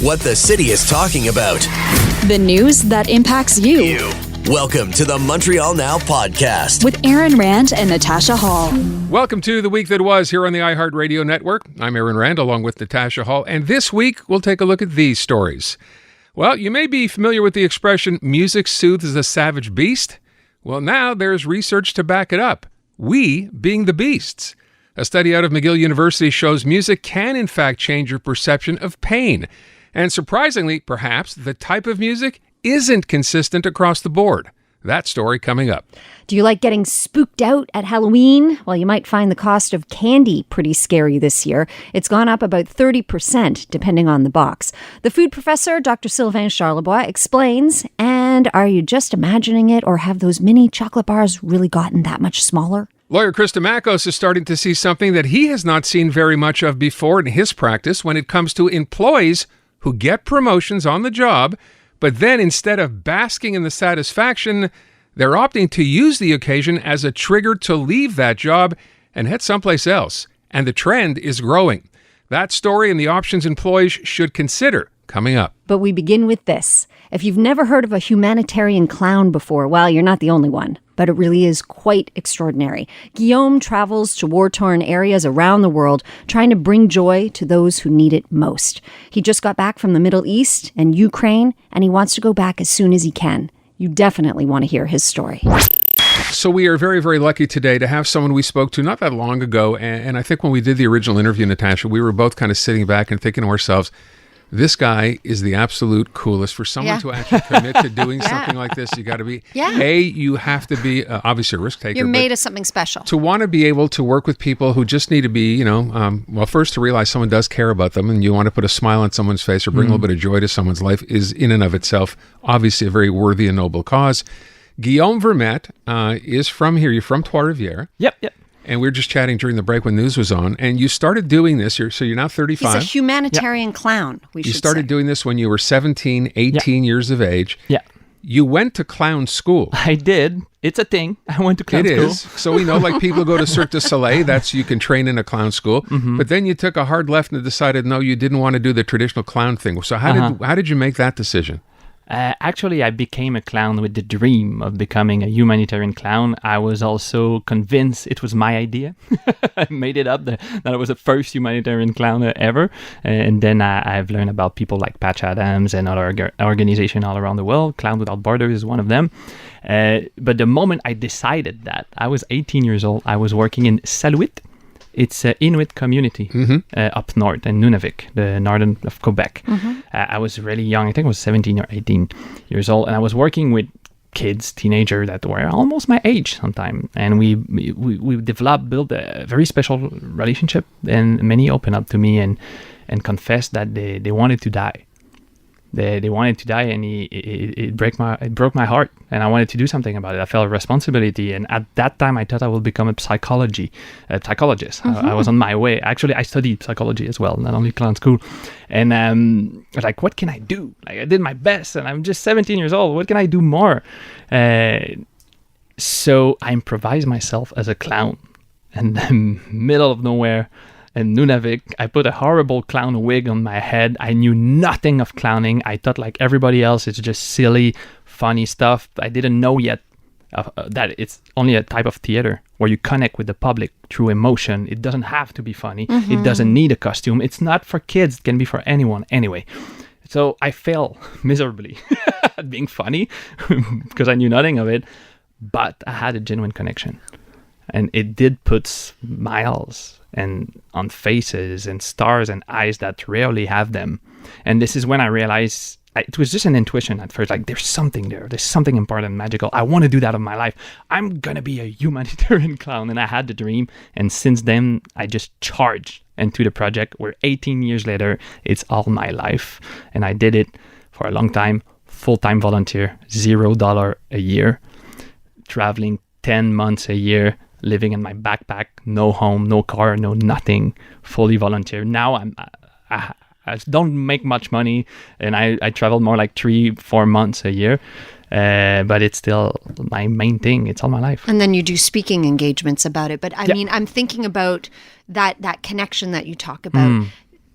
What the city is talking about. The news that impacts you. Welcome to the Montreal Now podcast. With Aaron Rand and Natasha Hall. Welcome to The Week That Was here on the iHeartRadio Network. I'm Aaron Rand along with Natasha Hall. And this week, we'll take a look at these stories. Well, you may be familiar with the expression, music soothes a savage beast. Well, now there's research to back it up. We being the beasts. A study out of McGill University shows music can in fact change your perception of pain. And surprisingly, perhaps, the type of music isn't consistent across the board. That story coming up. Do you like getting spooked out at Halloween? Well, you might find the cost of candy pretty scary this year. It's gone up about 30%, depending on the box. The food professor, Dr. Sylvain Charlebois, explains, and are you just imagining it, or have those mini chocolate bars really gotten that much smaller? Lawyer DIMAKOS is starting to see something that he has not seen very much of before in his practice when it comes to employees who get promotions on the job, but then instead of basking in the satisfaction, they're opting to use the occasion as a trigger to leave that job and head someplace else. And the trend is growing. That story and the options employees should consider coming up. But we begin with this. If you've never heard of a humanitarian clown before, well, you're not the only one. But it really is quite extraordinary. Guillaume travels to war-torn areas around the world, trying to bring joy to those who need it most. He just got back from the Middle East and Ukraine, and he wants to go back as soon as he can. You definitely want to hear his story. So we are very, very lucky today to have someone we spoke to not that long ago. And I think when we did the original interview, Natasha, we were both kind of sitting back and thinking to ourselves, this guy is the absolute coolest. For someone to actually commit to doing something like this, you got to be, you have to be obviously a risk taker. You're made of something special. To want to be able to work with people who just need to be, first to realize someone does care about them and you want to put a smile on someone's face or bring a little bit of joy to someone's life is in and of itself obviously a very worthy and noble cause. Guillaume Vermette is from here. You're from Trois-Rivières. Yep. And we were just chatting during the break when news was on, and you started doing this. You're now 35. He's a humanitarian clown, You started doing this when you were 17, 18 years of age. Yeah. You went to clown school. I did. It's a thing. I went to clown school. It is. So we know, like, people go to Cirque du Soleil. That's, you can train in a clown school. Mm-hmm. But then you took a hard left and decided, no, you didn't want to do the traditional clown thing. So how did you make that decision? Actually, I became a clown with the dream of becoming a humanitarian clown. I was also convinced it was my idea. I made it up that I was the first humanitarian clown ever. And then I've learned about people like Patch Adams and other organizations all around the world. Clowns Without Borders is one of them. But the moment I decided that, I was 18 years old. I was working in Salouit. It's an Inuit community up north in Nunavik, the northern of Quebec. Mm-hmm. I was really young. I think I was 17 or 18 years old. And I was working with kids, teenagers that were almost my age sometime. And we built a very special relationship. And many opened up to me and confessed that they wanted to die. They wanted to die, and it broke my heart, and I wanted to do something about it. I felt a responsibility, and at that time, I thought I would become a psychologist. Mm-hmm. I was on my way. Actually, I studied psychology as well, not only clown school. And I was like, what can I do? Like, I did my best, and I'm just 17 years old. What can I do more? So I improvised myself as a clown in the middle of nowhere. In Nunavik, I put a horrible clown wig on my head. I knew nothing of clowning. I thought, like everybody else, it's just silly, funny stuff. I didn't know yet that it's only a type of theater where you connect with the public through emotion. It doesn't have to be funny. Mm-hmm. It doesn't need a costume. It's not for kids. It can be for anyone anyway. So I failed miserably at being funny because I knew nothing of it. But I had a genuine connection. And it did put smiles and on faces and stars and eyes that rarely have them. And this is when I realized it was just an intuition at first, like there's something there. There's something important, magical. I want to do that in my life. I'm going to be a humanitarian clown. And I had the dream. And since then, I just charged into the project where 18 years later, it's all my life. And I did it for a long time, full-time volunteer, $0 a year, traveling 10 months a year, living in my backpack, no home, no car, no nothing, fully volunteer. Now I don't make much money, and I travel more like 3-4 months a year, but it's still my main thing. It's all my life. And then you do speaking engagements about it. But I mean, I'm thinking about that connection that you talk about.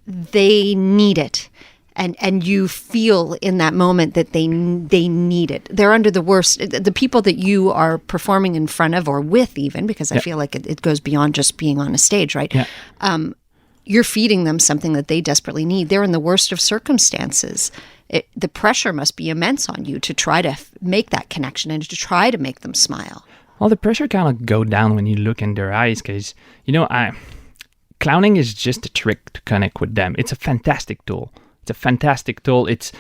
They need it. and you feel in that moment that they need it. They're under the worst. The people that you are performing in front of or with, even, because I feel like it goes beyond just being on a stage, right? Yeah. You're feeding them something that they desperately need. They're in the worst of circumstances. The pressure must be immense on you to try to make that connection and to try to make them smile. Well, the pressure kind of go down when you look in their eyes because, clowning is just a trick to connect with them. It's a fantastic tool. It's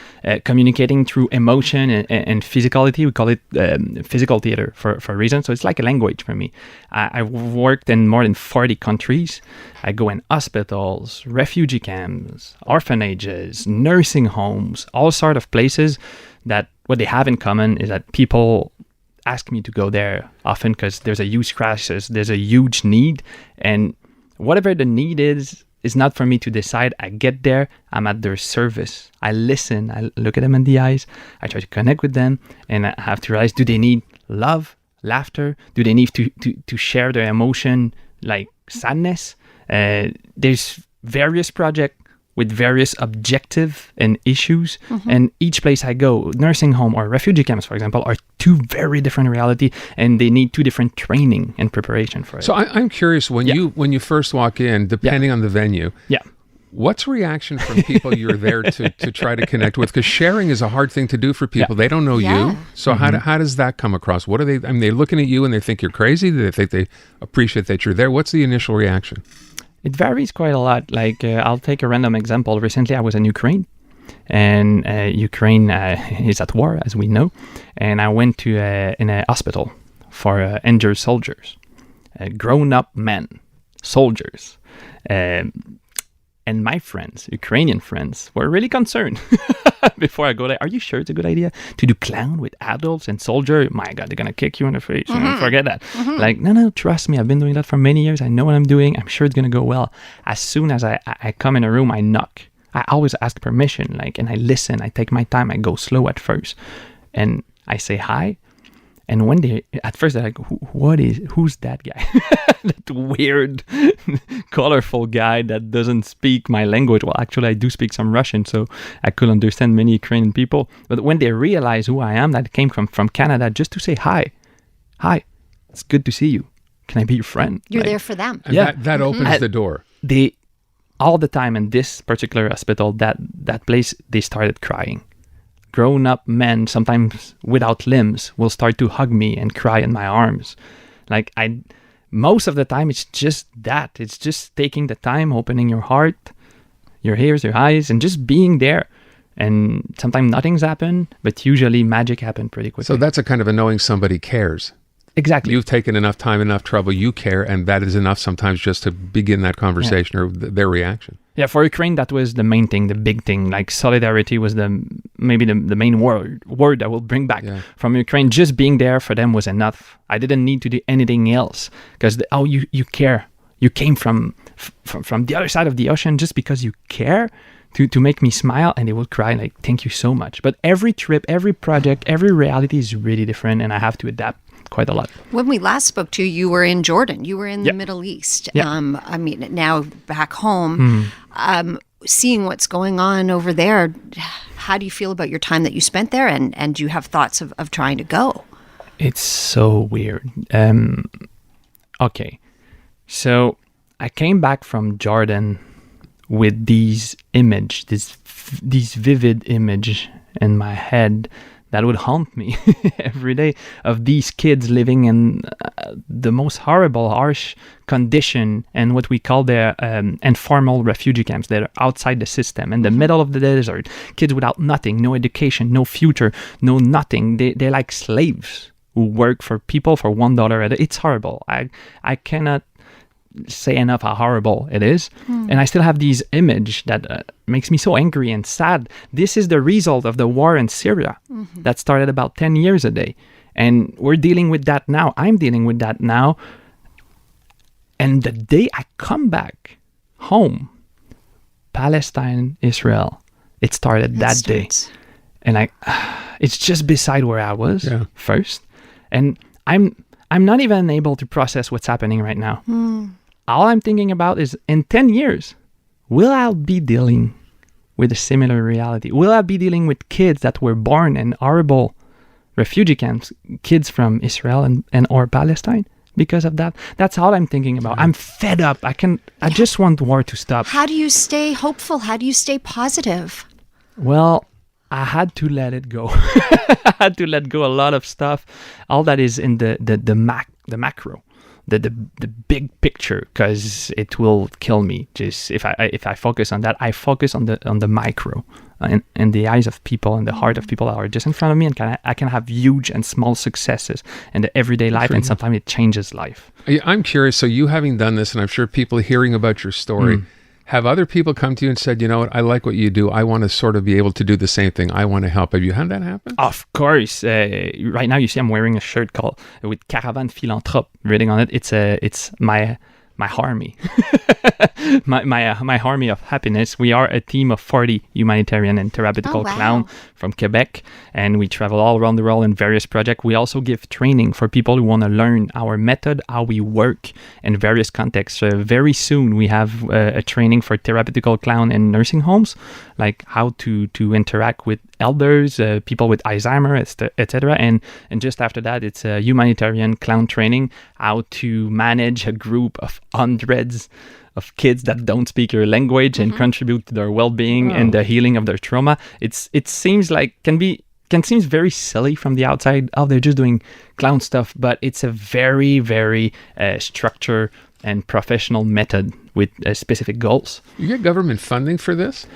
communicating through emotion and physicality. We call it physical theater for a reason. So it's like a language for me. I've worked in more than 40 countries. I go in hospitals, refugee camps, orphanages, nursing homes, all sort of places that what they have in common is that people ask me to go there often because there's a huge crisis, there's a huge need, and whatever the need is not for me to decide. I get there, I'm at their service. I listen, I look at them in the eyes, I try to connect with them, and I have to realize, do they need love, laughter? Do they need to share their emotion like sadness? There's various projects with various objectives and issues. And each place I go, nursing home or refugee camps, for example, are two very different reality, and they need two different training and preparation for it. So I'm curious, when you first walk in, depending on the venue, what's reaction from people you're there to try to connect with? Because sharing is a hard thing to do for people. They don't know you. So how does that come across? What are they? I mean, they're looking at you and they think you're crazy. They think they appreciate that you're there. What's the initial reaction? It varies quite a lot. Like, I'll take a random example. Recently, I was in Ukraine, and Ukraine is at war, as we know. And I went to in a hospital for injured soldiers, grown-up men, soldiers. And my friends, Ukrainian friends, were really concerned before I go there. Are you sure it's a good idea to do clown with adults and soldier? My God, they're going to kick you in the face. Forget that. Like, no, trust me. I've been doing that for many years. I know what I'm doing. I'm sure it's going to go well. As soon as I come in a room, I knock. I always ask permission, and I listen. I take my time. I go slow at first. And I say hi. And when at first they're like, who's that guy? That weird, colorful guy that doesn't speak my language. Well, actually, I do speak some Russian, so I could understand many Ukrainian people. But when they realize who I am, that I came from Canada, just to say hi, it's good to see you. Can I be your friend? You're there for them. And that opens the door. They, all the time in this particular hospital, that place, they started crying. Grown-up men, sometimes without limbs, will start to hug me and cry in my arms. Like, most of the time, it's just that. It's just taking the time, opening your heart, your ears, your eyes, and just being there. And sometimes nothing's happened, but usually magic happened pretty quickly. So that's a kind of a knowing somebody cares. Exactly. You've taken enough time, enough trouble, you care, and that is enough sometimes just to begin that conversation or their reaction. Yeah, for Ukraine, that was the main thing, the big thing. Like, solidarity was maybe the main word that will bring back from Ukraine. Just being there for them was enough. I didn't need to do anything else because you care. You came from the other side of the ocean just because you care to make me smile, and they will cry like, thank you so much. But every trip, every project, every reality is really different, and I have to adapt quite a lot. When we last spoke to you, you were in Jordan. You were in the Middle East. I mean, now back home, seeing what's going on over there, how do you feel about your time that you spent there? And do you have thoughts of trying to go? It's so weird. Okay. So I came back from Jordan with these vivid image in my head that would haunt me every day, of these kids living in the most horrible, harsh condition and what we call the informal refugee camps that are outside the system, in the middle of the desert. Kids without nothing, no education, no future, no nothing. They're like slaves who work for people for $1 a day. It's horrible. I cannot say enough how horrible it is. And I still have these image that makes me so angry and sad. This is the result of the war in Syria that started about 10 years ago. And we're dealing with that now. I'm dealing with that now. And the day I come back home, Palestine, Israel, it started that day. And it's just beside where I was first. And I'm not even able to process what's happening right now. All I'm thinking about is, in 10 years, will I be dealing with a similar reality? Will I be dealing with kids that were born in horrible refugee camps, kids from Israel and or Palestine? Because of that, that's all I'm thinking about. I'm fed up. I just want war to stop. How do you stay hopeful? How do you stay positive? Well, I had to let it go. I had to let go a lot of stuff. All that is in the macro, the big picture, because it will kill me. Just if I focus on that, I focus on the micro, in the eyes of people and the heart of people that are just in front of me, and I can have huge and small successes in the everyday life, and sometimes it changes life. I'm curious. So you having done this, and I'm sure people hearing about your story. Have other people come to you and said, you know what, I like what you do. I want to sort of be able to do the same thing. I want to help. Have you had that happen? Of course. Right now, you see I'm wearing a shirt with Caravane Philanthrope written on it. It's my army. my army of happiness. We are a team of 40 humanitarian and therapeutical clown from Quebec, and we travel all around the world in various projects. We also give training for people who want to learn our method, how we work in various contexts. Very soon we have a training for therapeutical clown in nursing homes, like how to interact with elders, people with Alzheimer's, etc. And just after that, it's a humanitarian clown training, how to manage a group of hundreds of kids that don't speak your language and contribute to their well-being and the healing of their trauma. It seems like can seem very silly from the outside. Oh, they're just doing clown stuff, but it's a very, very structured and professional method with specific goals. You get government funding for this?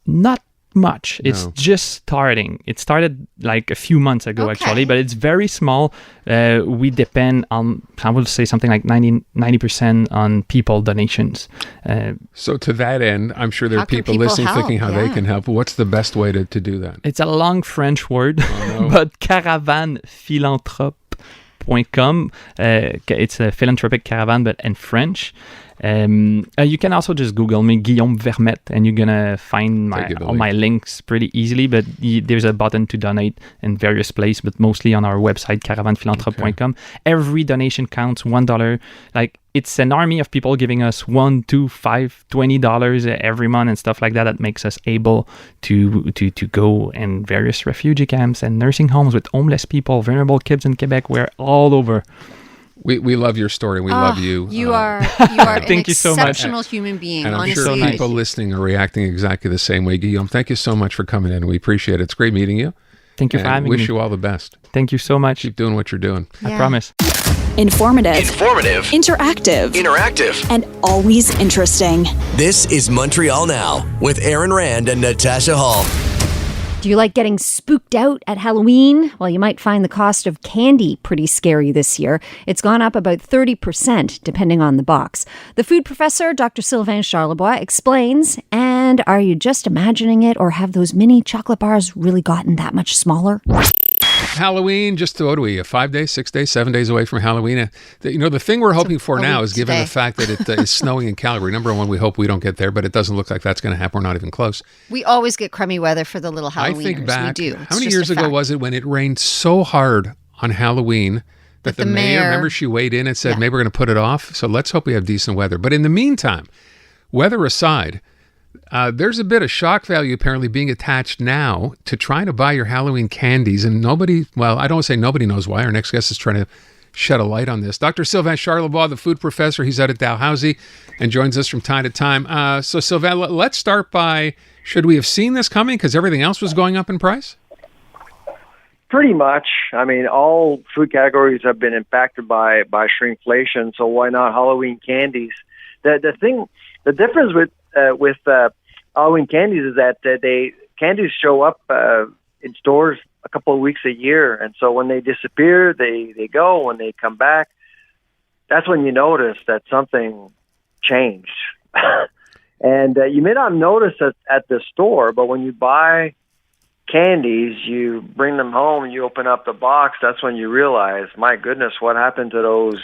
Not much. It's just starting. It started like a few months ago, actually, but it's very small. We depend on, I will say something like 90% on people donations. So to that end, I'm sure there are people listening thinking how they can help. What's the best way to do that? It's a long French word, but caravane-philanthrope.com. It's a philanthropic caravan, but in French. You can also just Google me, Guillaume Vermette, and you're gonna find all my links pretty easily. But there's a button to donate in various places, but mostly on our website, caravanephilanthrope.com. Every donation counts. $1. Like, it's an army of people giving us $1, $2, $5, $20 every month and stuff like that. That makes us able to go in various refugee camps and nursing homes with homeless people, vulnerable kids in Quebec. We're all over. We love your story. We love you. You are an Thank you so much. exceptional human being. And I'm honestly. sure people listening are reacting exactly the same way. Guillaume, thank you so much for coming in. We appreciate it. It's great meeting you. Thank you for having me. Wish you all the best. Thank you so much. Keep doing what you're doing. I promise. Informative, Interactive, and always interesting. This is Montreal Now with Aaron Rand and Natasha Hall. Do you like getting spooked out at Halloween? Well, you might find the cost of candy pretty scary this year. It's gone up about 30%, depending on the box. The food professor, Dr. Sylvain Charlebois, explains. And are you just imagining it, or have those mini chocolate bars really gotten that much smaller? Halloween, just what are we, 5 days, 6 days, 7 days away from Halloween? The thing we're hoping for now is, given the fact that it is snowing in Calgary, number one, we hope we don't get there, but it doesn't look like that's going to happen. We're not even close. We always get crummy weather for the little Halloweeners. I think back, we do. How many years ago was it when it rained so hard on Halloween that the mayor, remember, she weighed in and said, maybe we're going to put it off? So let's hope we have decent weather. But in the meantime, weather aside, there's a bit of shock value apparently being attached now to trying to buy your Halloween candies, and nobody, well, I don't want to say nobody knows why. Our next guest is trying to shed a light on this. Dr. Sylvain Charlebois, the food professor, he's out at Dalhousie and joins us from time to time. So Sylvain, let's start by, should we have seen this coming because everything else was going up in price? Pretty much. I mean, all food categories have been impacted by shrinkflation, so why not Halloween candies? The difference with Halloween candies is that candies show up in stores a couple of weeks a year, and so when they disappear, they go. When they come back, that's when you notice that something changed. And you may not notice it at the store, but when you buy candies, you bring them home and you open up the box, that's when you realize, my goodness, what happened to those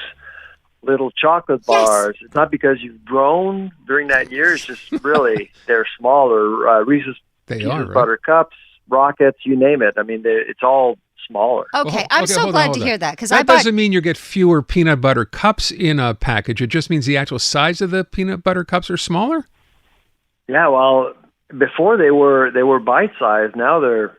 little chocolate bars? Yes. It's not because you've grown during that year. It's just really they're smaller. Reese's Pieces, Buttercups, Rockets, you name it. I mean, it's all smaller. Okay, I'm so glad to hear that, because that doesn't mean you get fewer peanut butter cups in a package. It just means the actual size of the peanut butter cups are smaller. Yeah, well, before they were bite-sized. Now they're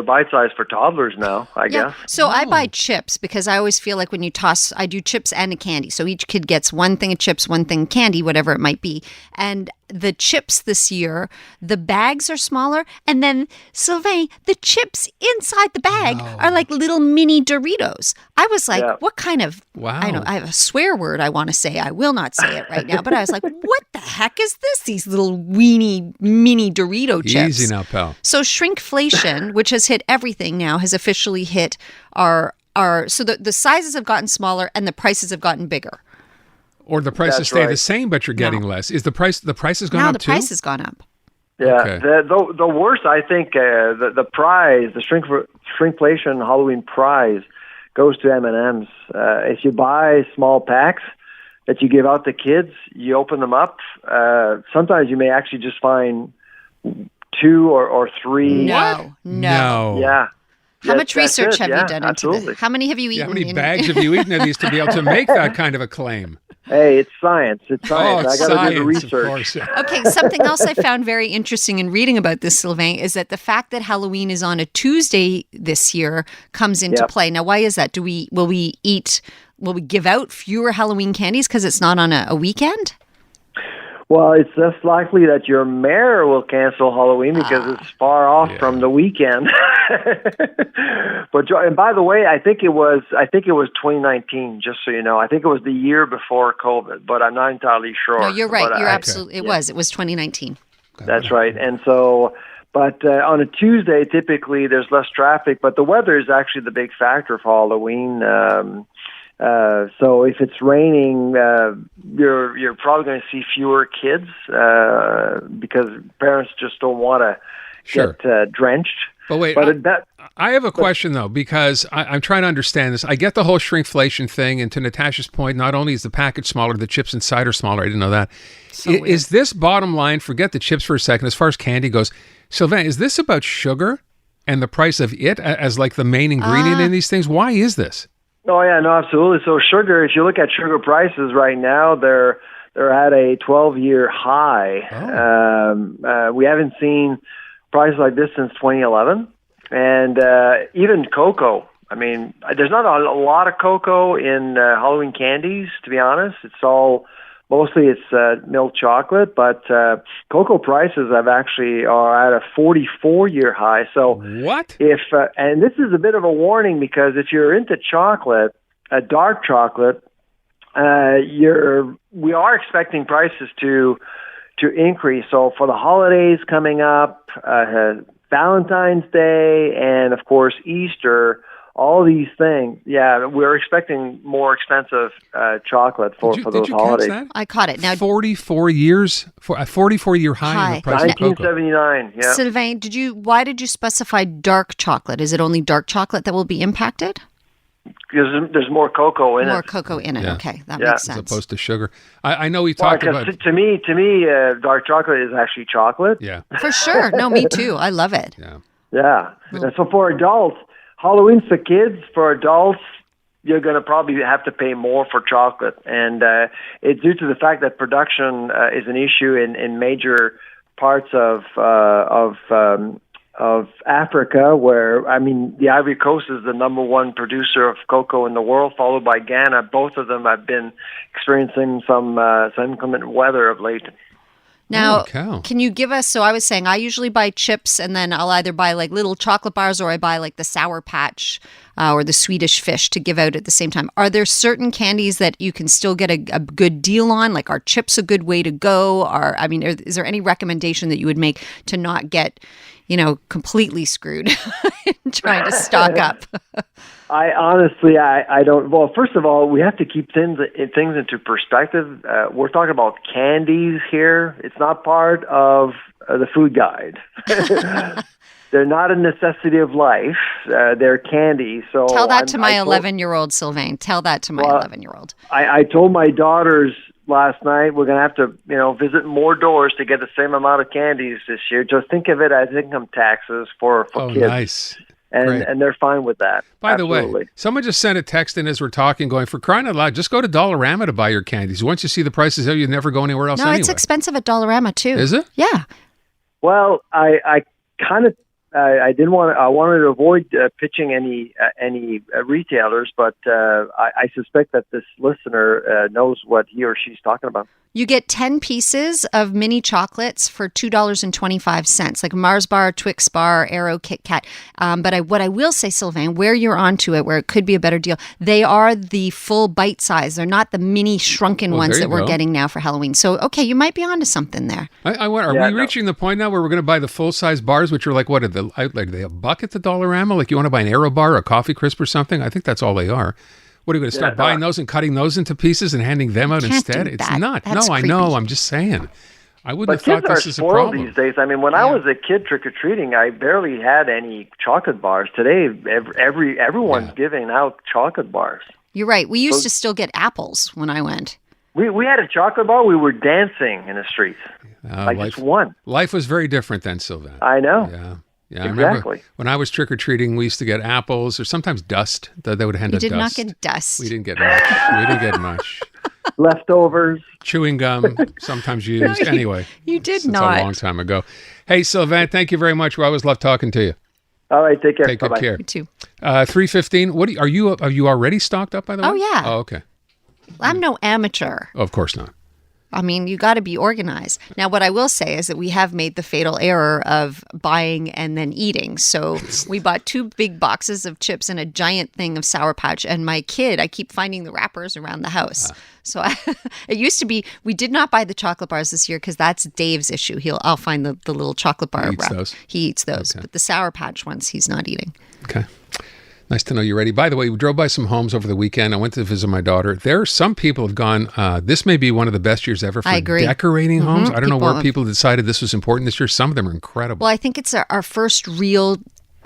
bite-sized for toddlers now, I guess. So I buy chips because I always feel like when you toss, I do chips and a candy. So each kid gets one thing of chips, one thing of candy, whatever it might be. And the chips this year, the bags are smaller. And then, Sylvain, the chips inside the bag are like little mini Doritos. I was like, what kind of, I have a swear word I want to say. I will not say it right now. But I was like, what the heck is this? These little weeny mini Dorito chips. Easy now, pal. So shrinkflation, which has hit everything now, has officially hit our so the sizes have gotten smaller and the prices have gotten bigger. Or the prices stay the same, but you're getting less. Is the price has gone up too? Now the price has gone up. Yeah, Okay. the worst, I think, the prize, the shrinkflation Halloween prize goes to M&Ms. If you buy small packs that you give out to kids, you open them up. Sometimes you may actually just find 2 or 3. No. Yeah. How much research have you done absolutely. into this? How many have you eaten? How many bags have you eaten of these to be able to make that kind of a claim? Hey, it's science. It's science. Oh, I got to do the science, of research. course. Okay, something else I found very interesting in reading about this, Sylvain, is that the fact that Halloween is on a Tuesday this year comes into play. Now, why is that? Will we give out fewer Halloween candies because it's not on a weekend? Well, it's less likely that your mayor will cancel Halloween because it's far off from the weekend. And by the way, I think it was 2019. Just so you know, I think it was the year before COVID, but I'm not entirely sure. No, you're right. But You're absolutely. It was 2019. That's right. And so, but on a Tuesday, typically there's less traffic, but the weather is actually the big factor for Halloween. So if it's raining, you're probably going to see fewer kids because parents just don't want to get drenched. But wait, I have a question though, because I'm trying to understand this. I get the whole shrinkflation thing, and to Natasha's point, not only is the package smaller, the chips inside are smaller. I didn't know that. Is this bottom line? Forget the chips for a second. As far as candy goes, Sylvain, is this about sugar and the price of it as like the main ingredient in these things? Why is this? Oh yeah, no, absolutely. So sugar, if you look at sugar prices right now, they're at a 12-year high. We haven't seen prices like this since 2011, and even cocoa. I mean, there's not a lot of cocoa in Halloween candies, to be honest. Mostly it's milk chocolate, but cocoa prices are at a 44-year high. So what? And this is a bit of a warning, because if you're into chocolate, dark chocolate, we are expecting prices to increase. So for the holidays coming up, Valentine's Day, and of course Easter, all these things, we're expecting more expensive chocolate for those holidays. Catch that? I caught it. Now, 44 years, for a 44-year high in the price of cocoa. 1979, yeah. Sylvain, why did you specify dark chocolate? Is it only dark chocolate that will be impacted? Because there's more cocoa in it. More cocoa in it. Yeah. Okay, that makes sense. As opposed to sugar. I know we talked about... To me, dark chocolate is actually chocolate. Yeah. For sure. No, me too. I love it. Yeah. And so for adults, Halloween's for kids. For adults, you're going to probably have to pay more for chocolate. And it's due to the fact that production is an issue in major parts of Africa, where, I mean, the Ivory Coast is the number one producer of cocoa in the world, followed by Ghana. Both of them have been experiencing some inclement weather of late. Now, can you give us, so I was saying I usually buy chips, and then I'll either buy like little chocolate bars, or I buy like the Sour Patch or the Swedish Fish to give out at the same time. Are there certain candies that you can still get a good deal on? Like, are chips a good way to go? Is there any recommendation that you would make to not get, completely screwed in trying to stock up? I honestly don't. Well, first of all, we have to keep things into perspective. We're talking about candies here. It's not part of the food guide. They're not a necessity of life. They're candy. So tell that to my 11-year-old, Sylvain. Tell that to my 11-year-old. I told my daughters last night we're going to have to, visit more doors to get the same amount of candies this year. Just think of it as income taxes for kids. Nice. And they're fine with that. By the way, someone just sent a text in as we're talking, going, for crying out loud, just go to Dollarama to buy your candies. Once you see the prices, you never go anywhere else anyway. No, it's expensive at Dollarama too. Is it? Yeah. Well, I kind of I didn't want I wanted to avoid pitching any retailers, but I suspect that this listener knows what he or she's talking about. You get 10 pieces of mini chocolates for $2.25, like Mars bar, Twix bar, Aero, Kit Kat. But what I will say, Sylvain, where you're onto it, where it could be a better deal, they are the full bite size. They're not the mini shrunken ones that we're getting now for Halloween. So, okay, you might be onto something there. Are we reaching the point now where we're going to buy the full size bars, which are like what? Are they a buck at the Dollarama? Like you want to buy an Aero bar, a coffee crisp, or something? I think that's all they are. What are you going to start buying those and cutting those into pieces and handing them out instead? It's not. That's no, creepy. I know. I'm just saying. I wouldn't have thought this is a spoiled problem. these days. I mean, when I was a kid trick-or-treating, I barely had any chocolate bars. Today, everyone's giving out chocolate bars. You're right. We used to still get apples when I went. We had a chocolate bar. We were dancing in the streets. Just one. Life was very different then, Sylvain. I know. Yeah, exactly. I remember when I was trick-or-treating, we used to get apples or sometimes dust. They would hand us dust. You did not get dust. We didn't get much. Leftovers. Chewing gum, sometimes used. Anyway. You did not. not. That's a long time ago. Hey, Sylvain, thank you very much. We always love talking to you. All right, take care. Take good care. You too. 3:15. Are you already stocked up, by the way? Oh, yeah. Oh, okay. I'm no amateur. Of course not. I mean, you got to be organized. Now, what I will say is that we have made the fatal error of buying and then eating. So we bought 2 big boxes of chips and a giant thing of Sour Patch. And my kid, I keep finding the wrappers around the house. So it used to be, we did not buy the chocolate bars this year because that's Dave's issue. I'll find the little chocolate bar wrap. He eats those. Okay. But the Sour Patch ones, he's not eating. Okay. Nice to know you're ready. By the way, we drove by some homes over the weekend. I went to visit my daughter. There are some people have gone, this may be one of the best years ever for decorating homes. I don't know where people decided this was important this year. Some of them are incredible. Well, I think it's our first real,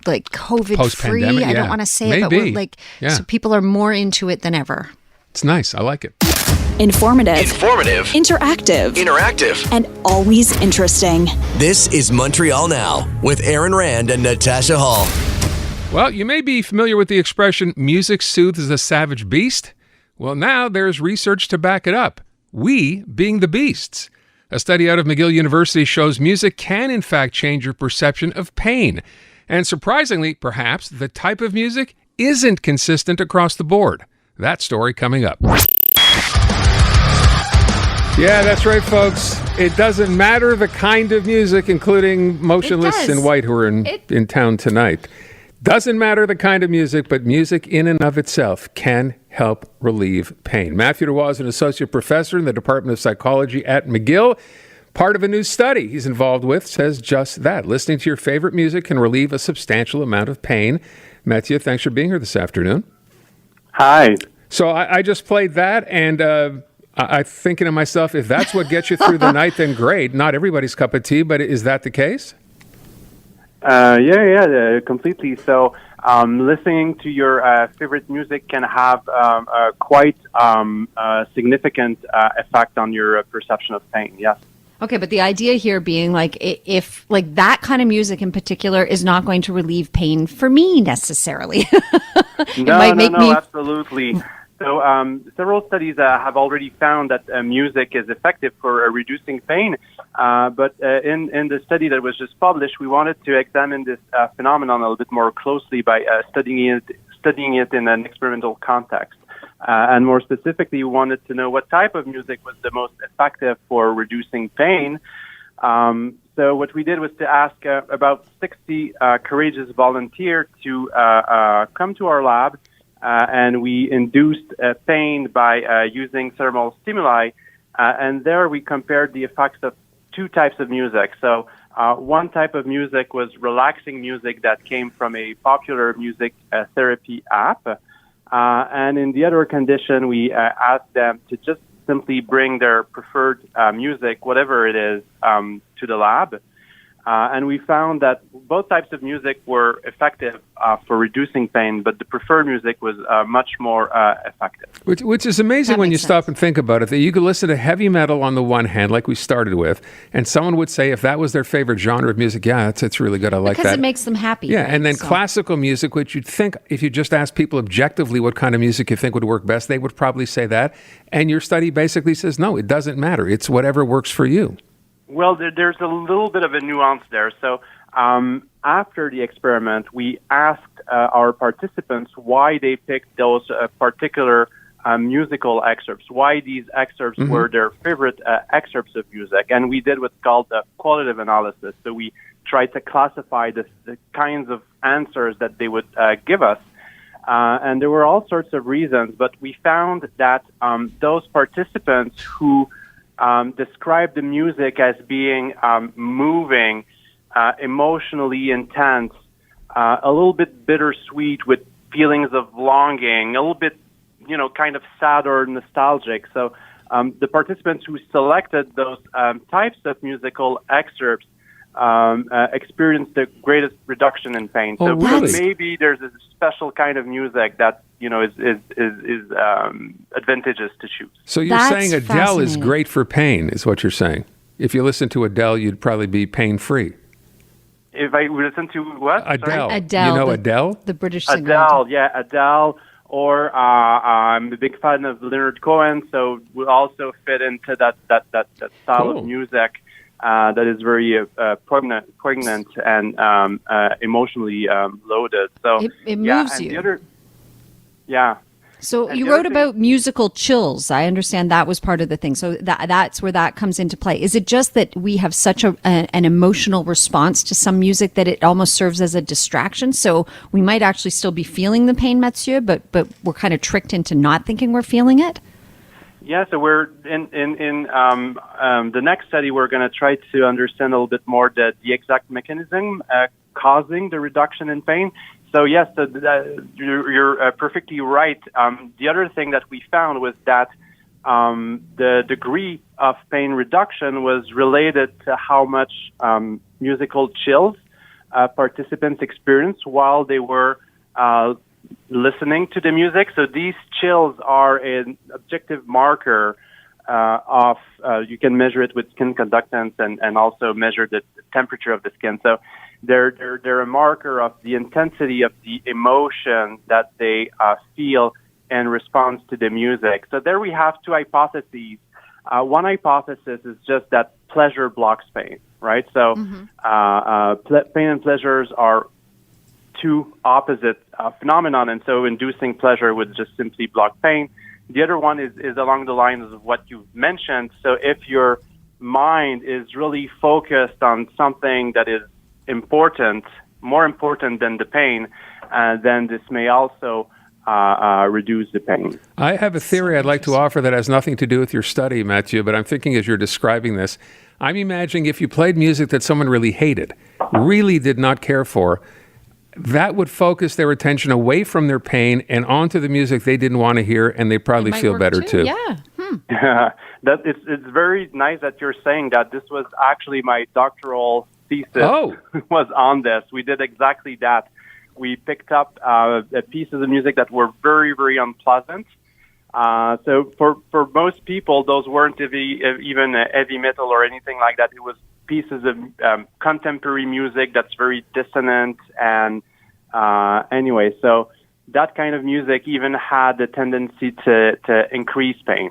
like, COVID-free. I don't want to say it, but we're like, so people are more into it than ever. It's nice. I like it. Informative. Interactive. And always interesting. This is Montreal Now with Aaron Rand and Natasha Hall. Well, you may be familiar with the expression, music soothes the savage beast. Well, now there's research to back it up. We being the beasts. A study out of McGill University shows music can in fact change your perception of pain. And surprisingly, perhaps, the type of music isn't consistent across the board. That story coming up. Yeah, that's right, folks. It doesn't matter the kind of music, including Motionless in White, who are in town tonight. Doesn't matter the kind of music, but music in and of itself can help relieve pain. Mathieu is an associate professor in the Department of Psychology at McGill. Part of a new study he's involved with says just that. Listening to your favorite music can relieve a substantial amount of pain. Mathieu, thanks for being here this afternoon. Hi. So I just played that, and I'm thinking to myself, if that's what gets you through the night, then great. Not everybody's cup of tea, but is that the case? Completely. So, listening to your favorite music can have quite significant effect on your perception of pain. Yes. Okay, but the idea here being like, if like that kind of music in particular is not going to relieve pain for me necessarily. No, absolutely. So several studies have already found that music is effective for reducing pain. But in the study that was just published, we wanted to examine this phenomenon a little bit more closely by studying it in an experimental context. And more specifically, we wanted to know what type of music was the most effective for reducing pain. So what we did was to ask about 60 courageous volunteers to come to our lab. And we induced pain by using cerebral stimuli. And there we compared the effects of 2 types of music. So one type of music was relaxing music that came from a popular music therapy app. And in the other condition, we asked them to just simply bring their preferred music, whatever it is, to the lab. And we found that both types of music were effective for reducing pain, but the preferred music was much more effective. Which is amazing when you stop and think about it, that you could listen to heavy metal on the one hand, like we started with, and someone would say if that was their favorite genre of music, yeah, it's really good, I like that. Because it makes them happy. Yeah, right? and then classical music, which you'd think, if you just asked people objectively what kind of music you think would work best, they would probably say that. And your study basically says, no, it doesn't matter. It's whatever works for you. Well, there's a little bit of a nuance there. So after the experiment, we asked our participants why they picked those particular musical excerpts, why these excerpts were their favorite excerpts of music. And we did what's called a qualitative analysis. So we tried to classify the kinds of answers that they would give us. And there were all sorts of reasons, but we found that those participants who described the music as being moving, emotionally intense, a little bit bittersweet with feelings of longing, a little bit, kind of sad or nostalgic. So the participants who selected those types of musical excerpts experienced the greatest reduction in pain. Oh, so really? Maybe there's a special kind of music that is advantageous to choose. So you're That's saying Adele is fascinating. great for pain, is what you're saying. If you listen to Adele, you'd probably be pain-free. If I listen to what? Sorry? Adele. Adele, You know the- Adele? The British singer. Adele, yeah, Adele. Or I'm a big fan of Leonard Cohen, so we also fit into that style Cool. of music that is very poignant and emotionally loaded. So It moves and you. The other, yeah. So And you the wrote other thing- about musical chills. I understand that was part of the thing. So that's where that comes into play. Is it just that we have such an emotional response to some music that it almost serves as a distraction? So we might actually still be feeling the pain, Mathieu, but we're kind of tricked into not thinking we're feeling it? Yeah, so we're in the next study. We're going to try to understand a little bit more the exact mechanism causing the reduction in pain. So yes, you're perfectly right. The other thing that we found was that the degree of pain reduction was related to how much musical chills participants experienced while they were listening to the music. So these chills are an objective marker of, you can measure it with skin conductance and also measure the temperature of the skin. So they're a marker of the intensity of the emotion that they feel in response to the music. So there we have two hypotheses. One hypothesis is just that pleasure blocks pain, right? So pain and pleasures are two opposite phenomenon, and so inducing pleasure would just simply block pain. The other one is along the lines of what you mentioned. So if your mind is really focused on something that is important, more important than the pain, then this may also reduce the pain. I have a theory I'd like to offer that has nothing to do with your study, Mathieu, but I'm thinking as you're describing this, I'm imagining if you played music that someone really hated, really did not care for, that would focus their attention away from their pain and onto the music they didn't want to hear, and they probably feel better too. Yeah. It's very nice that you're saying that. This was actually my doctoral thesis was on this. We did exactly that. We picked up pieces of music that were very, very unpleasant. So for most people, those weren't even heavy metal or anything like that. It was pieces of contemporary music that's very dissonant. And anyway, so that kind of music even had the tendency to increase pain.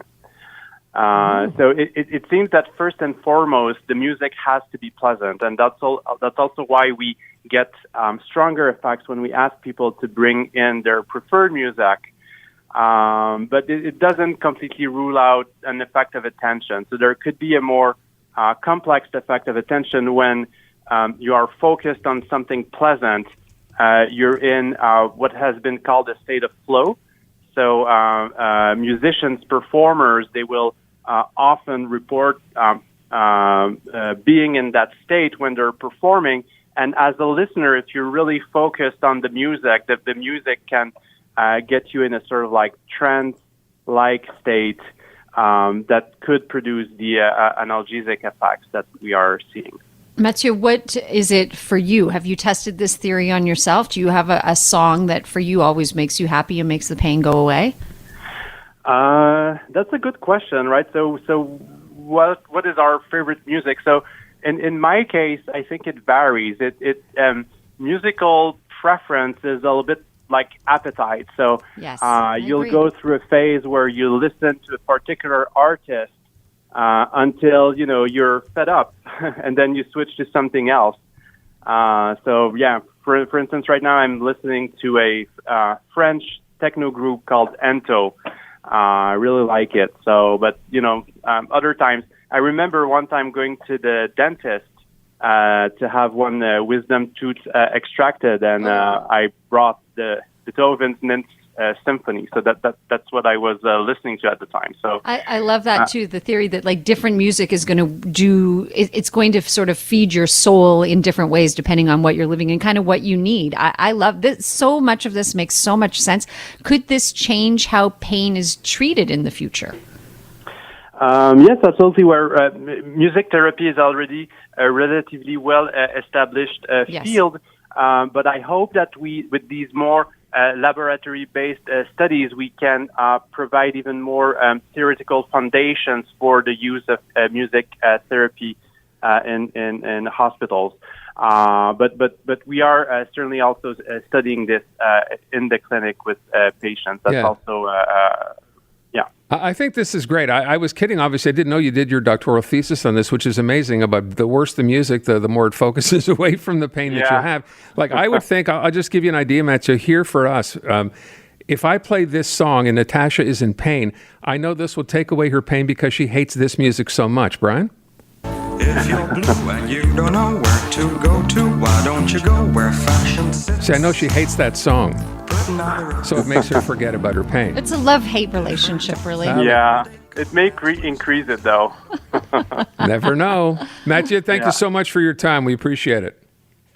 So it seems that first and foremost, the music has to be pleasant, and that's also why we get stronger effects when we ask people to bring in their preferred music. But it doesn't completely rule out an effect of attention. So there could be a more complex effect of attention when you are focused on something pleasant. You're in what has been called a state of flow. So musicians, performers, they will often report being in that state when they're performing. And as a listener, if you're really focused on the music, that the music can get you in a sort of like trance-like state that could produce the analgesic effects that we are seeing. Mathieu, what is it for you? Have you tested this theory on yourself? Do you have a song that for you always makes you happy and makes the pain go away? That's a good question, right? So what is our favorite music? So in my case, I think it varies. Musical preference is a little bit like appetite. So Yes, you'll go through a phase where you listen to a particular artist until you're fed up, and then you switch to something else. For instance, right now I'm listening to a French techno group called Ento. I really like it. But other times, I remember one time going to the dentist to have one wisdom tooth extracted, and I brought the Beethoven's Ninth Symphony. So that's what I was listening to at the time. So I love that too. The theory that like different music is going to it's going to sort of feed your soul in different ways depending on what you're living and kind of what you need. I love this. So much of this makes so much sense. Could this change how pain is treated in the future? Yes, absolutely. Where music therapy is already a relatively well established field, but I hope that with these more laboratory-based studies, we can provide even more theoretical foundations for the use of music therapy in hospitals. But we are certainly also studying this in the clinic with patients. That's also. I think this is great. I was kidding. Obviously, I didn't know you did your doctoral thesis on this, which is amazing. About the worse the music, the more it focuses away from the pain that you have. Like I would think, I'll just give you an idea, Mathieu, here for us. If I play this song and Natasha is in pain, I know this will take away her pain because she hates this music so much. Brian? If you're blue and you don't know where to go to, why don't you go where fashion sits? See, I know she hates that song, so it makes her forget about her pain. It's a love-hate relationship, really. Yeah, it may increase it, though. Never know. Mathieu, thank you so much for your time. We appreciate it.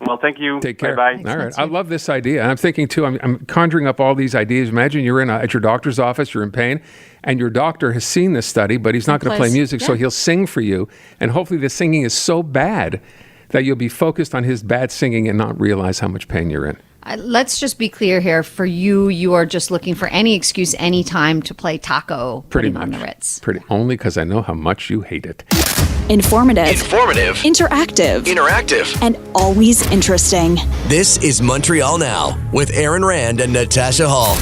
Well, thank you. Take care. Bye-bye. All right. Mathieu. I love this idea. And I'm thinking, too, I'm conjuring up all these ideas. Imagine you're at your doctor's office, you're in pain, and your doctor has seen this study, but he's not going to play music, so he'll sing for you. And hopefully the singing is so bad that you'll be focused on his bad singing and not realize how much pain you're in. Let's just be clear here. For you are just looking for any excuse, any time to play taco Pretty much. on the Ritz. Only because I know how much you hate it. Informative. Interactive. And always interesting. This is Montreal Now with Aaron Rand and Natasha Hall.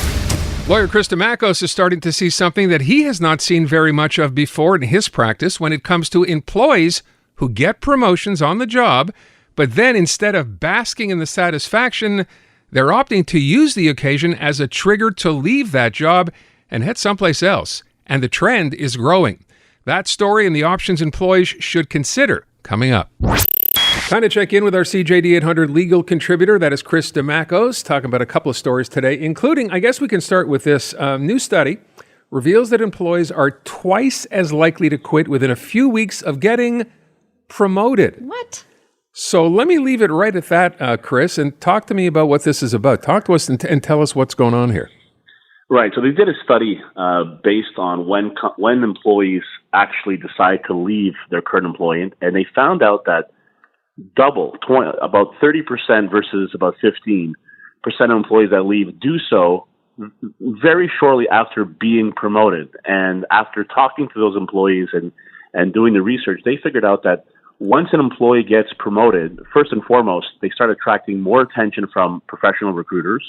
Lawyer Chris DIMAKOS is starting to see something that he has not seen very much of before in his practice when it comes to employees who get promotions on the job, but then instead of basking in the satisfaction, they're opting to use the occasion as a trigger to leave that job and head someplace else. And the trend is growing. That story and the options employees should consider coming up. Time to check in with our CJAD 800 legal contributor. That is Chris DIMAKOS, talking about a couple of stories today, including, I guess we can start with this new study reveals that employees are twice as likely to quit within a few weeks of getting promoted. What? So let me leave it right at that, Chris, and talk to me about what this is about. Talk to us and tell us what's going on here. Right. So they did a study based on when employees actually decide to leave their current employer, and they found out that about 30% versus about 15% of employees that leave do so very shortly after being promoted. And after talking to those employees and doing the research, they figured out that once an employee gets promoted, first and foremost, they start attracting more attention from professional recruiters.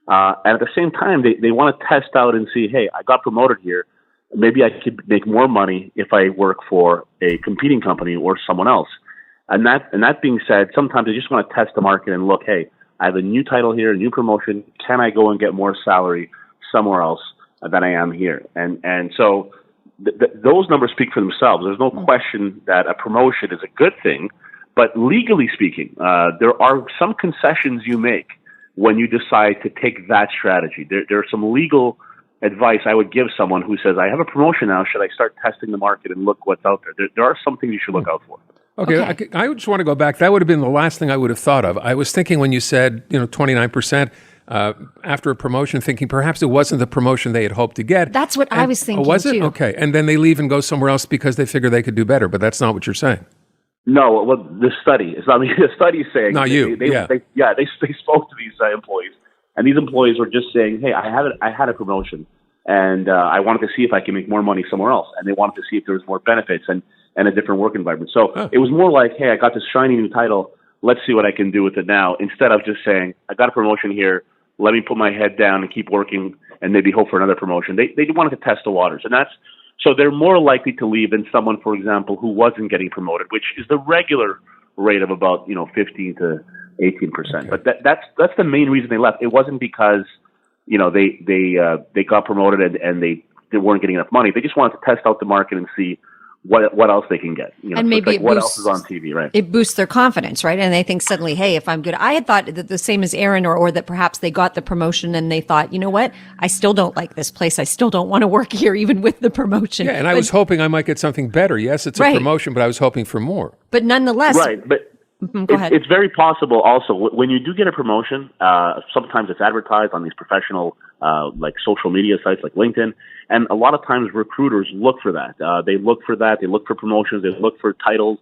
And at the same time, they want to test out and see, hey, I got promoted here. Maybe I could make more money if I work for a competing company or someone else. And that being said, sometimes they just want to test the market and look, hey, I have a new title here, a new promotion. Can I go and get more salary somewhere else than I am here? And so those numbers speak for themselves. There's no question that a promotion is a good thing, but legally speaking, there are some concessions you make when you decide to take that strategy. There are some legal advice I would give someone who says, I have a promotion now, should I start testing the market and look what's out there? There are some things you should look out for. Okay. I just want to go back. That would have been the last thing I would have thought of. I was thinking when you said, 29% after a promotion, thinking perhaps it wasn't the promotion they had hoped to get. That's what I was thinking, was it? too. Okay. And then they leave and go somewhere else because they figure they could do better, but that's not what you're saying. No, well, the study is not. The study is saying not you. They spoke to these employees, and these employees were just saying, "Hey, I had a promotion, and I wanted to see if I can make more money somewhere else, and they wanted to see if there was more benefits and a different work environment." So It was more like, "Hey, I got this shiny new title. Let's see what I can do with it now," instead of just saying, "I got a promotion here. Let me put my head down and keep working, and maybe hope for another promotion." They wanted to test the waters, and So they're more likely to leave than someone, for example, who wasn't getting promoted, which is the regular rate of about 15 to 18%. Okay. But that's the main reason they left. It wasn't because they got promoted and they weren't getting enough money. They just wanted to test out the market and see what else they can get. And maybe what else is on TV, right? It boosts their confidence, right? And they think suddenly, hey, if I'm good, I had thought that the same as Aaron, or that perhaps they got the promotion and they thought, you know what, I still don't like this place. I still don't want to work here, even with the promotion. Yeah, and I was hoping I might get something better. Yes, it's a promotion, but I was hoping for more. But nonetheless, right? But go ahead. It's very possible. Also, when you do get a promotion, sometimes it's advertised on these professional, like social media sites like LinkedIn. And a lot of times recruiters look for that. They look for that. They look for promotions. They look for title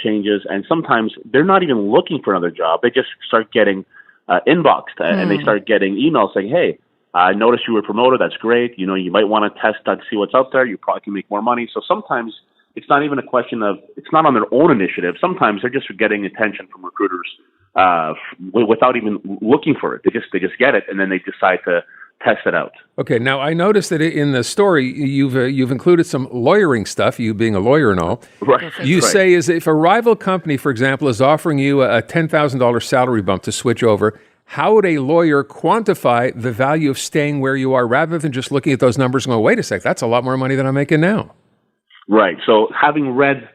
changes. And sometimes they're not even looking for another job. They just start getting inboxed and they start getting emails saying, hey, I noticed you were promoted. That's great. You might want to test to see what's out there. You probably can make more money. So sometimes it's not even a question of, it's not on their own initiative. Sometimes they're just getting attention from recruiters without even looking for it. They just get it and then they decide to test it out. Okay, now I noticed that in the story you've included some lawyering stuff, you being a lawyer and all. Right. You say is if a rival company, for example, is offering you a $10,000 salary bump to switch over, how would a lawyer quantify the value of staying where you are rather than just looking at those numbers and going, wait a sec, that's a lot more money than I'm making now? Right. So having read,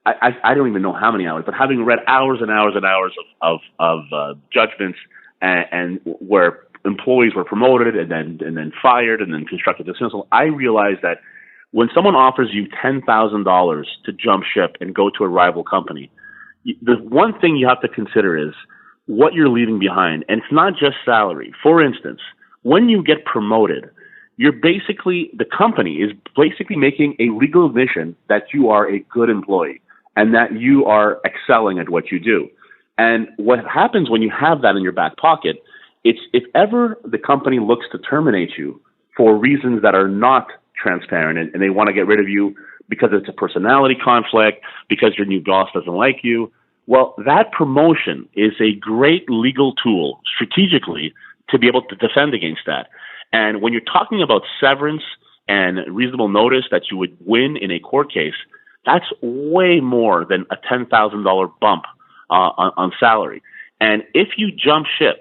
I don't even know how many hours, but having read hours and hours and hours of judgments and where employees were promoted and then fired and then constructive dismissal, I realized that when someone offers you $10,000 to jump ship and go to a rival company, the one thing you have to consider is what you're leaving behind. And it's not just salary. For instance, when you get promoted, the company is basically making a legal admission that you are a good employee and that you are excelling at what you do. And what happens when you have that in your back pocket, it's if ever the company looks to terminate you for reasons that are not transparent and they want to get rid of you because it's a personality conflict, because your new boss doesn't like you, well, that promotion is a great legal tool strategically to be able to defend against that. And when you're talking about severance and reasonable notice that you would win in a court case, that's way more than a $10,000 bump on salary. And if you jump ship,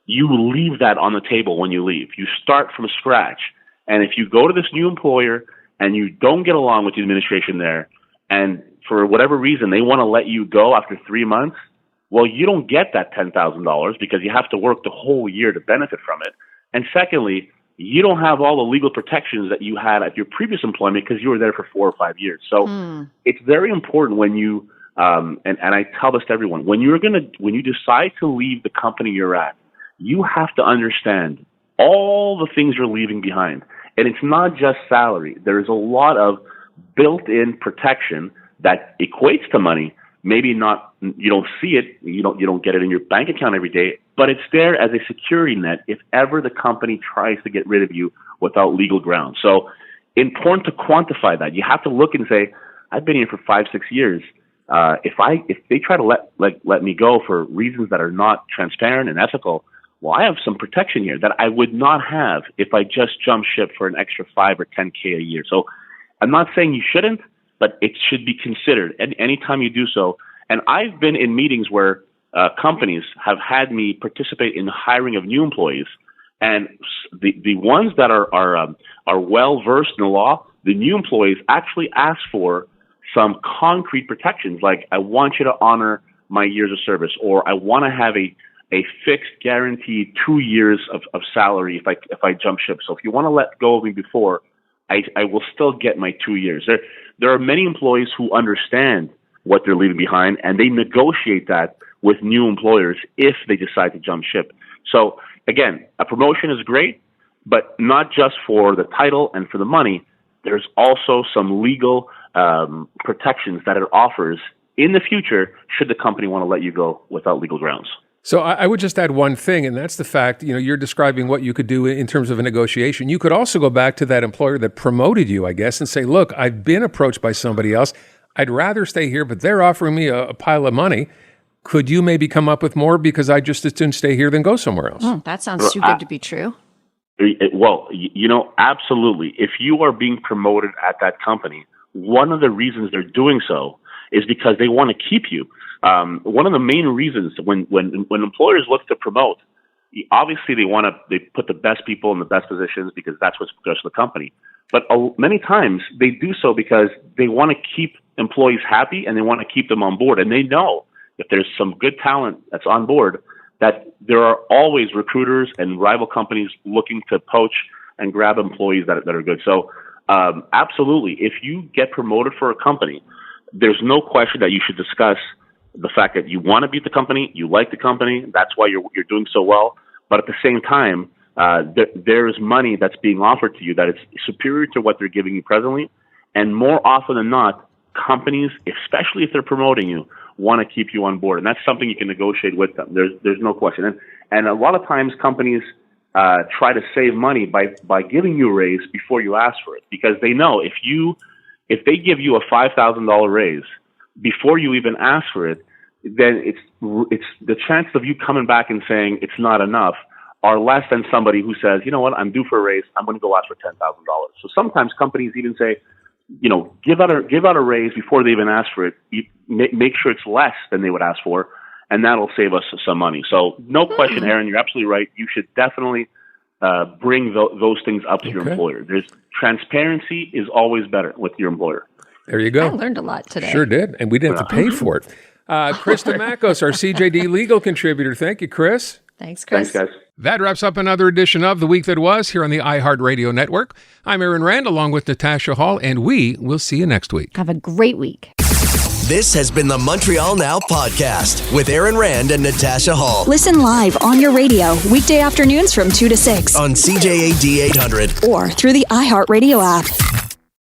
you leave that on the table when you leave. You start from scratch. And if you go to this new employer and you don't get along with the administration there, and for whatever reason they want to let you go after 3 months, well, you don't get that $10,000 because you have to work the whole year to benefit from it. And secondly, you don't have all the legal protections that you had at your previous employment because you were there for 4 or 5 years. So it's very important when you, and I tell this to everyone, when you decide to leave the company you're at, you have to understand all the things you're leaving behind. And it's not just salary. There's a lot of built-in protection that equates to money. Maybe not, you don't see it, you don't get it in your bank account every day, but it's there as a security net if ever the company tries to get rid of you without legal grounds. So important to quantify that. You have to look and say, I've been here for 5-6 years. If they try to let me go for reasons that are not transparent and ethical, well, I have some protection here that I would not have if I just jump ship for an extra 5 or 10K a year. So I'm not saying you shouldn't, but it should be considered anytime you do so. And I've been in meetings where companies have had me participate in the hiring of new employees, and the ones that are well versed in the law, the new employees actually ask for some concrete protections, like I want you to honor my years of service, or I want to have a fixed guaranteed 2 years of salary if I jump ship. So if you want to let go of me before, I will still get my 2 years. There are many employees who understand what they're leaving behind, and they negotiate that with new employers if they decide to jump ship. So again, a promotion is great, but not just for the title and for the money. There's also some legal protections that it offers in the future should the company want to let you go without legal grounds. So I would just add one thing, and that's the fact, you're describing what you could do in terms of a negotiation. You could also go back to that employer that promoted you, I guess, and say, look, I've been approached by somebody else. I'd rather stay here, but they're offering me a pile of money. Could you maybe come up with more because I just as soon stay here than go somewhere else? That sounds too good to be true. Well, absolutely. If you are being promoted at that company, one of the reasons they're doing so is because they want to keep you. One of the main reasons when employers look to promote, obviously they put the best people in the best positions because that's what's good for the company. But many times they do so because they want to keep employees happy and they want to keep them on board. And they know if there's some good talent that's on board, that there are always recruiters and rival companies looking to poach and grab employees that are good. So absolutely, if you get promoted for a company, there's no question that you should discuss the fact that you want to be at the company, you like the company, that's why you're doing so well. But at the same time, there is money that's being offered to you that is superior to what they're giving you presently. And more often than not, companies, especially if they're promoting you, want to keep you on board. And that's something you can negotiate with them. There's no question. And a lot of times companies try to save money by giving you a raise before you ask for it, because they know if they give you a $5,000 raise before you even ask for it, then it's the chance of you coming back and saying it's not enough are less than somebody who says, you know what, I'm due for a raise, I'm going to go ask for $10,000. So sometimes companies even say, give out a raise before they even ask for it. Make sure it's less than they would ask for, and that'll save us some money. So no question, Aaron, you're absolutely right. You should definitely bring those things up to your employer. Transparency is always better with your employer. There you go. I learned a lot today. Sure did, and we didn't have to pay for it. Chris DIMAKOS, our CJAD legal contributor. Thank you, Chris. Thanks, Chris. Thanks, guys. That wraps up another edition of The Week That Was here on the iHeartRadio Network. I'm Aaron Rand along with Natasha Hall, and we will see you next week. Have a great week. This has been the Montreal Now podcast with Aaron Rand and Natasha Hall Listen live on your radio weekday afternoons from 2 to 6 on CJAD 800 or through the iHeartRadio app.